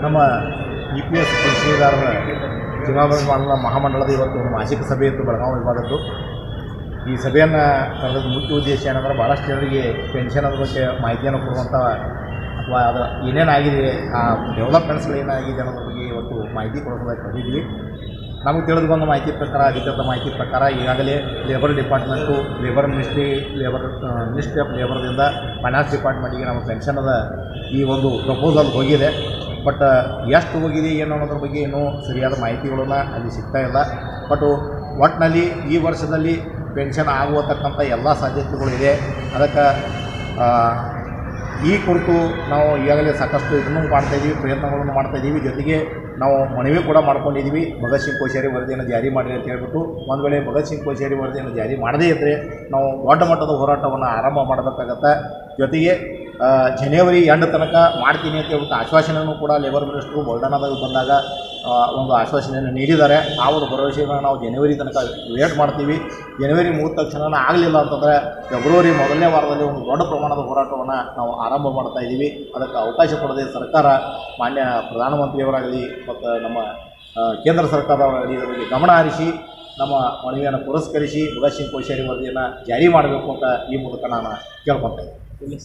ನಮ್ಮ EPS ಪೆನ್ಷನ್ದಾರರ ಜೀವನಾಧಾರ ಮಹಾಮಂಡಳದ ಇವತ್ತು ಒಂದು ಮಾಸಿಕ ಸಭೆ ಇತ್ತು ಬೆಳಗಾವಿ ವಿಭಾಗದ್ದು. ಈ ಸಭೆಯನ್ನು ಕರೆದ ಮುಖ್ಯ ಉದ್ದೇಶ ಏನಂದ್ರೆ ಭಾಳಷ್ಟು ಜನರಿಗೆ ಪೆನ್ಷನ್ ಅದ್ರ ಬಗ್ಗೆ ಮಾಹಿತಿಯನ್ನು ಕೊಡುವಂಥ ಅಥವಾ ಅದು ಏನೇನಾಗಿದೆ ಆ ಡೆವಲಪ್ಮೆಂಟ್ಸ್ಗಳು ಏನಾಗಿದೆ ಅನ್ನೋದ್ರ ಬಗ್ಗೆ ಇವತ್ತು ಮಾಹಿತಿ ಕೊಡೋದಕ್ಕೆ ಕರೆದಿದ್ವಿ. ನಮಗೆ ತಿಳಿದು ಬಂದ ಮಾಹಿತಿ ಪ್ರಕಾರ, ಅಧಿಕೃತ ಮಾಹಿತಿ ಪ್ರಕಾರ ಈಗಾಗಲೇ labour department, labour ministry, ministry of ಲೇಬರ್ದಿಂದ ಫೈನಾನ್ಸ್ ಡಿಪಾರ್ಟ್ಮೆಂಟಿಗೆ ನಮ್ಮ ಪೆನ್ಷನದ ಈ ಒಂದು ಪ್ರಪೋಸಲ್ ಹೋಗಿದೆ. ಬಟ್ ಎಷ್ಟು ಹೋಗಿದೆ ಏನು ಅನ್ನೋದ್ರ ಬಗ್ಗೆ ಇನ್ನೂ ಸರಿಯಾದ ಮಾಹಿತಿಗಳನ್ನ ಅಲ್ಲಿ ಸಿಗ್ತಾ ಇಲ್ಲ. ಬಟ್ ಒಟ್ಟಿನಲ್ಲಿ ಈ ವರ್ಷದಲ್ಲಿ ಪೆನ್ಷನ್ ಆಗುವತಕ್ಕಂಥ ಎಲ್ಲ ಸಾಧ್ಯತೆಗಳು ಇದೆ. ಅದಕ್ಕೆ ಈ ಕುರಿತು ನಾವು ಈಗಾಗಲೇ ಸಾಕಷ್ಟು ಇದನ್ನು ಮಾಡ್ತಾಯಿದ್ದೀವಿ, ಪ್ರಯತ್ನಗಳನ್ನು ಮಾಡ್ತಾಯಿದ್ದೀವಿ. ಜೊತೆಗೆ ನಾವು ಮನವಿ ಕೂಡ ಮಾಡ್ಕೊಂಡಿದ್ದೀವಿ, ಭಗತ್ ಸಿಂಗ್ ಕೋಶ್ಯಾರಿ ವರದಿಯನ್ನು ಜಾರಿ ಮಾಡಿ ಅಂತ ಹೇಳ್ಬಿಟ್ಟು. ಒಂದು ವೇಳೆ ಭಗತ್ ಸಿಂಗ್ ಕೋಶ್ಯಾರಿ ವರದಿಯನ್ನು ಜಾರಿ ಮಾಡದೇ ಇದ್ದರೆ ನಾವು ದೊಡ್ಡ ಮಟ್ಟದ ಹೋರಾಟವನ್ನು ಆರಂಭ ಮಾಡಬೇಕಾಗತ್ತೆ. ಜೊತೆಗೆ ಜನವರಿ ಎಂಡ್ ತನಕ ಮಾಡ್ತೀನಿ ಅಂತ ಹೇಳ್ಬಿಟ್ಟು ಆಶ್ವಾಸನೆಯನ್ನು ಕೂಡ ಲೇಬರ್ ಮಿನಿಸ್ಟ್ರು ಬೊಲ್ಡಾನಾದಾಗ ಬಂದಾಗ ಒಂದು ಆಶ್ವಾಸನೆಯನ್ನು ನೀಡಿದ್ದಾರೆ. ಆ ಒಂದು ಭರವಸೆಯನ್ನು ನಾವು ಜನವರಿ ತನಕ ವೇಟ್ ಮಾಡ್ತೀವಿ. ಜನವರಿ ಮುಗಿದ ತಕ್ಷಣ ಆಗಲಿಲ್ಲ ಅಂತಂದರೆ ಫೆಬ್ರವರಿ ಮೊದಲನೇ ವಾರದಲ್ಲಿ ಒಂದು ದೊಡ್ಡ ಪ್ರಮಾಣದ ಹೋರಾಟವನ್ನು ನಾವು ಆರಂಭ ಮಾಡ್ತಾ ಇದ್ದೀವಿ. ಅದಕ್ಕೆ ಅವಕಾಶ ಕೊಡದೆ ಸರ್ಕಾರ, ಮಾನ್ಯ ಪ್ರಧಾನಮಂತ್ರಿಯವರಾಗಲಿ ಮತ್ತು ನಮ್ಮ ಕೇಂದ್ರ ಸರ್ಕಾರವಾಗಲಿ ಇದರ ಬಗ್ಗೆ ಗಮನ ಹರಿಸಿ ನಮ್ಮ ಮನವಿಯನ್ನು ಪುರಸ್ಕರಿಸಿ ಭಗತ್ ಸಿಂಗ್ ಕೋಶ್ಯಾರಿ ವರದಿಯನ್ನು ಜಾರಿ ಮಾಡಬೇಕು ಅಂತ ಈ ಮೂಲಕ ನಾನು ಕೇಳ್ಕೊತಾ ಇದ್ದೀನಿ.